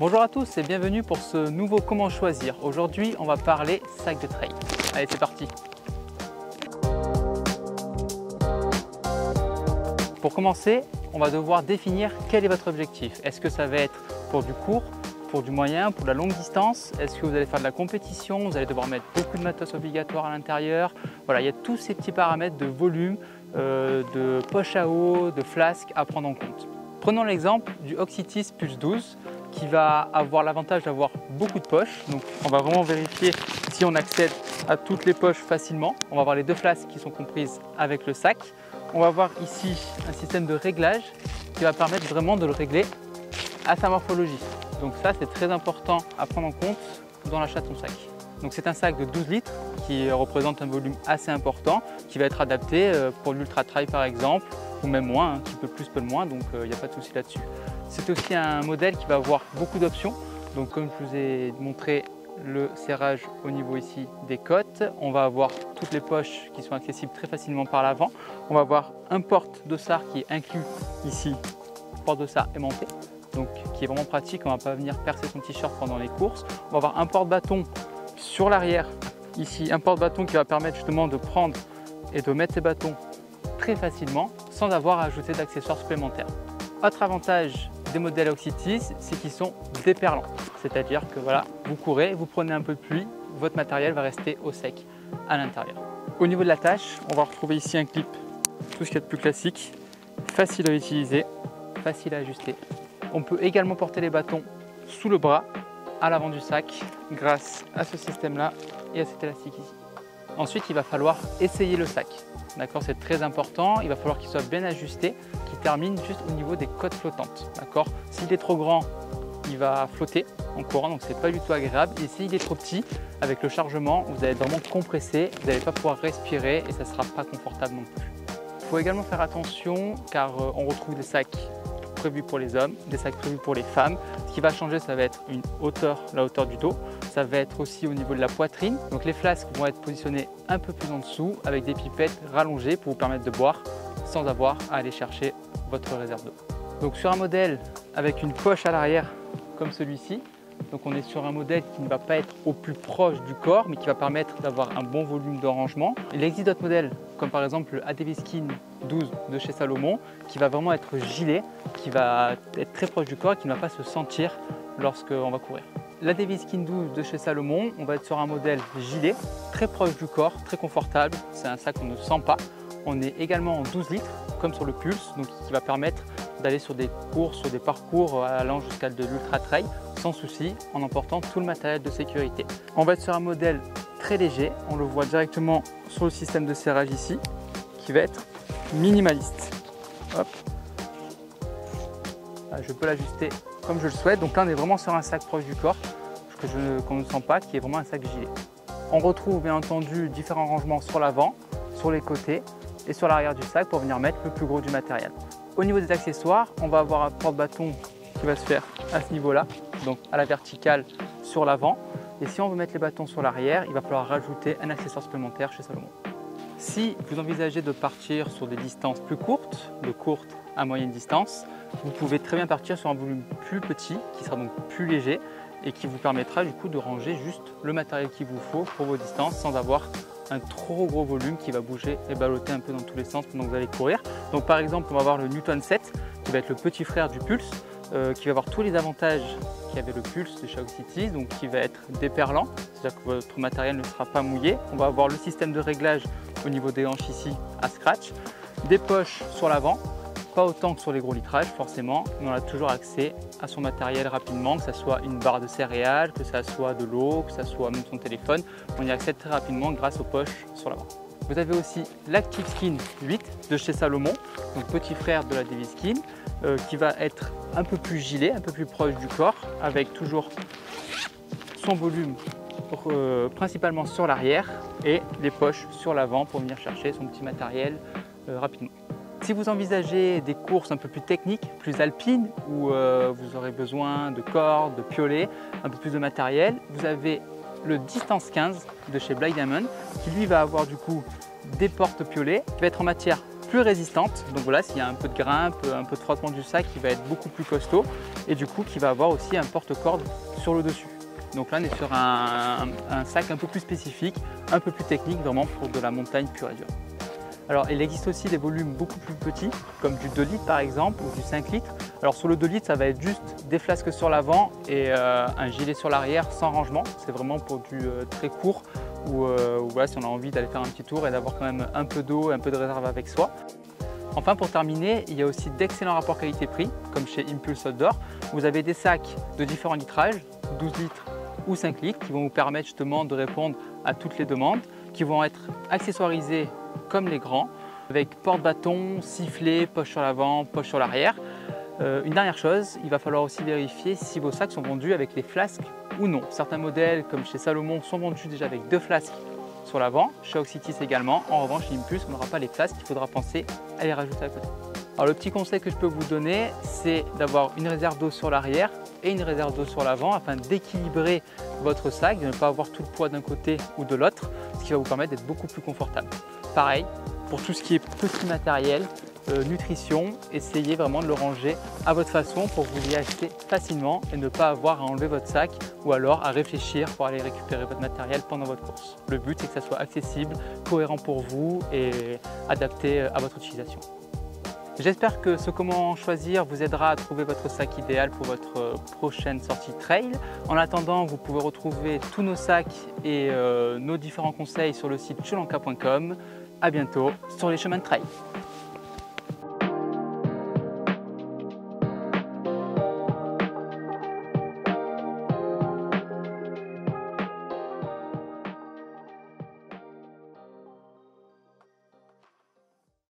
Bonjour à tous et bienvenue pour ce nouveau Comment choisir. Aujourd'hui, on va parler sac de trail. Allez, c'est parti. Pour commencer, on va devoir définir quel est votre objectif. Est-ce que ça va être pour du court, pour du moyen, pour de la longue distance? Est-ce que vous allez faire de la compétition? Vous allez devoir mettre beaucoup de matos obligatoire à l'intérieur. Voilà, il y a tous ces petits paramètres de volume, de poche à eau, de flasque à prendre en compte. Prenons l'exemple du Oxytis Pulse 12 qui va avoir l'avantage d'avoir beaucoup de poches. Donc on va vraiment vérifier si on accède à toutes les poches facilement. On va avoir les deux flasques qui sont comprises avec le sac. On va voir ici un système de réglage qui va permettre vraiment de le régler à sa morphologie. Donc ça, c'est très important à prendre en compte dans l'achat de son sac. Donc c'est un sac de 12 litres qui représente un volume assez important, qui va être adapté pour l'ultra trail par exemple, ou même moins, qui peut plus, peut moins, donc il n'y a pas de souci là-dessus. C'est aussi un modèle qui va avoir beaucoup d'options. Donc comme je vous ai montré le serrage au niveau ici des côtes, on va avoir toutes les poches qui sont accessibles très facilement par l'avant. On va avoir un porte-dossard qui est inclus ici, porte-dossard aimanté, donc qui est vraiment pratique, on ne va pas venir percer son t-shirt pendant les courses. On va avoir un porte-bâton sur l'arrière, ici un porte-bâton qui va permettre justement de prendre et de mettre ses bâtons très facilement sans avoir à ajouter d'accessoires supplémentaires. Autre avantage des modèles Oxytis, c'est qu'ils sont déperlants. C'est-à-dire que voilà, vous courez, vous prenez un peu de pluie, votre matériel va rester au sec à l'intérieur. Au niveau de la tâche, on va retrouver ici un clip, tout ce qu'il y a de plus classique, facile à utiliser, facile à ajuster. On peut également porter les bâtons sous le bras, à l'avant du sac, grâce à ce système-là et à cet élastique ici. Ensuite, il va falloir essayer le sac. D'accord, c'est très important, il va falloir qu'il soit bien ajusté, qu'il termine juste au niveau des côtes flottantes. D'accord, s'il est trop grand, il va flotter en courant, donc c'est pas du tout agréable. Et s'il est trop petit, avec le chargement, vous allez vraiment compresser, vous n'allez pas pouvoir respirer et ça ne sera pas confortable non plus. Il faut également faire attention car on retrouve des sacs prévus pour les hommes, des sacs prévus pour les femmes. Ce qui va changer, ça va être une hauteur, la hauteur du dos. Ça va être aussi au niveau de la poitrine. Donc les flasques vont être positionnées un peu plus en dessous avec des pipettes rallongées pour vous permettre de boire sans avoir à aller chercher votre réserve d'eau. Donc sur un modèle avec une poche à l'arrière comme celui-ci, donc on est sur un modèle qui ne va pas être au plus proche du corps mais qui va permettre d'avoir un bon volume de rangement. Il existe d'autres modèles comme par exemple le ADV Skin 12 de chez Salomon qui va vraiment être gilet, qui va être très proche du corps et qui ne va pas se sentir lorsqu'on va courir. L'ADV Skin 12 de chez Salomon, on va être sur un modèle gilet, très proche du corps, très confortable. C'est un sac qu'on ne sent pas. On est également en 12 litres, comme sur le Pulse, donc qui va permettre d'aller sur des courses, sur des parcours allant jusqu'à de l'ultra trail, sans souci, en emportant tout le matériel de sécurité. On va être sur un modèle très léger, on le voit directement sur le système de serrage ici, qui va être minimaliste. Hop. Là, je peux l'ajuster comme je le souhaite. Donc là, on est vraiment sur un sac proche du corps, qu'on ne sent pas, qui est vraiment un sac gilet. On retrouve bien entendu différents rangements sur l'avant, sur les côtés et sur l'arrière du sac pour venir mettre le plus gros du matériel. Au niveau des accessoires, on va avoir un porte-bâton qui va se faire à ce niveau-là, donc à la verticale sur l'avant. Et si on veut mettre les bâtons sur l'arrière, il va falloir rajouter un accessoire supplémentaire chez Salomon. Si vous envisagez de partir sur des distances plus courtes, de courte à moyenne distance, vous pouvez très bien partir sur un volume plus petit, qui sera donc plus léger et qui vous permettra du coup de ranger juste le matériel qu'il vous faut pour vos distances sans avoir un trop gros volume qui va bouger et balloter un peu dans tous les sens pendant que vous allez courir. Donc par exemple, on va avoir le Newton 7 qui va être le petit frère du Pulse, qui va avoir tous les avantages qu'avait le Pulse de chez Oxytis, donc qui va être déperlant, c'est-à-dire que votre matériel ne sera pas mouillé. On va avoir le système de réglage au niveau des hanches ici à scratch, des poches sur l'avant, pas autant que sur les gros litrages forcément, mais on a toujours accès à son matériel rapidement, que ce soit une barre de céréales, que ce soit de l'eau, que ce soit même son téléphone, on y accède très rapidement grâce aux poches sur l'avant. Vous avez aussi l'Active Skin 8 de chez Salomon, donc petit frère de la ADV Skin, qui va être un peu plus gilet, un peu plus proche du corps, avec toujours son volume principalement sur l'arrière et les poches sur l'avant pour venir chercher son petit matériel rapidement. Si vous envisagez des courses un peu plus techniques, plus alpines, où vous aurez besoin de cordes, de piolets, un peu plus de matériel, vous avez le Distance 15 de chez Black Diamond, qui lui va avoir du coup des porte-piolets, qui va être en matière plus résistante. Donc voilà, s'il y a un peu de grimpe, un peu de frottement du sac, il va être beaucoup plus costaud et du coup qui va avoir aussi un porte-corde sur le dessus. Donc là on est sur un sac un peu plus spécifique, un peu plus technique, vraiment pour de la montagne pure et dure. Alors il existe aussi des volumes beaucoup plus petits, comme du 2 litres par exemple, ou du 5 litres. Alors sur le 2 litres, ça va être juste des flasques sur l'avant et un gilet sur l'arrière sans rangement. C'est vraiment pour du très court, ou voilà, si on a envie d'aller faire un petit tour et d'avoir quand même un peu d'eau et un peu de réserve avec soi. Enfin pour terminer, il y a aussi d'excellents rapports qualité-prix, comme chez Impulse Outdoor. Vous avez des sacs de différents litrages, 12 litres ou 5 litres, qui vont vous permettre justement de répondre à toutes les demandes, qui vont être accessoirisés comme les grands, avec porte-bâton, sifflet, poche sur l'avant, poche sur l'arrière. Une dernière chose, il va falloir aussi vérifier si vos sacs sont vendus avec les flasques ou non. Certains modèles, comme chez Salomon, sont vendus déjà avec 2 flasques sur l'avant, chez Oxytis également. En revanche, chez Impulse, on n'aura pas les flasques, il faudra penser à les rajouter à côté. Alors le petit conseil que je peux vous donner, c'est d'avoir une réserve d'eau sur l'arrière et une réserve d'eau sur l'avant afin d'équilibrer votre sac, de ne pas avoir tout le poids d'un côté ou de l'autre, ce qui va vous permettre d'être beaucoup plus confortable. Pareil, pour tout ce qui est petit matériel, nutrition, essayez vraiment de le ranger à votre façon pour que vous y accéder facilement et ne pas avoir à enlever votre sac ou alors à réfléchir pour aller récupérer votre matériel pendant votre course. Le but c'est que ça soit accessible, cohérent pour vous et adapté à votre utilisation. J'espère que ce comment choisir vous aidera à trouver votre sac idéal pour votre prochaine sortie trail. En attendant, vous pouvez retrouver tous nos sacs et nos différents conseils sur le site chulanka.com. À bientôt sur les chemins de trail.